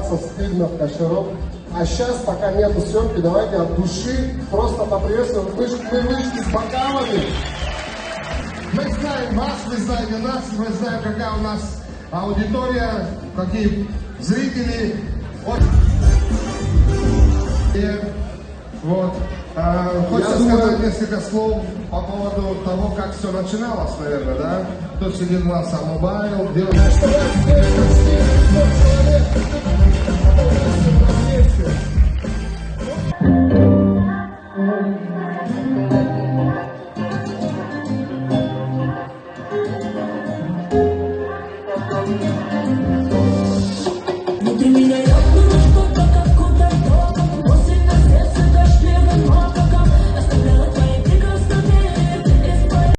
улыбаться стыдно в кашером. А сейчас, пока нету съемки, давайте от души просто поприветствуем. Мы вышли с бокалами. Мы знаем вас, вы знаете нас, мы знаем, какая у нас аудитория, какие зрители. Вот. Хочется сказать несколько слов по поводу того, как все начиналось, наверное, да? Тут сидит у нас Мобайл,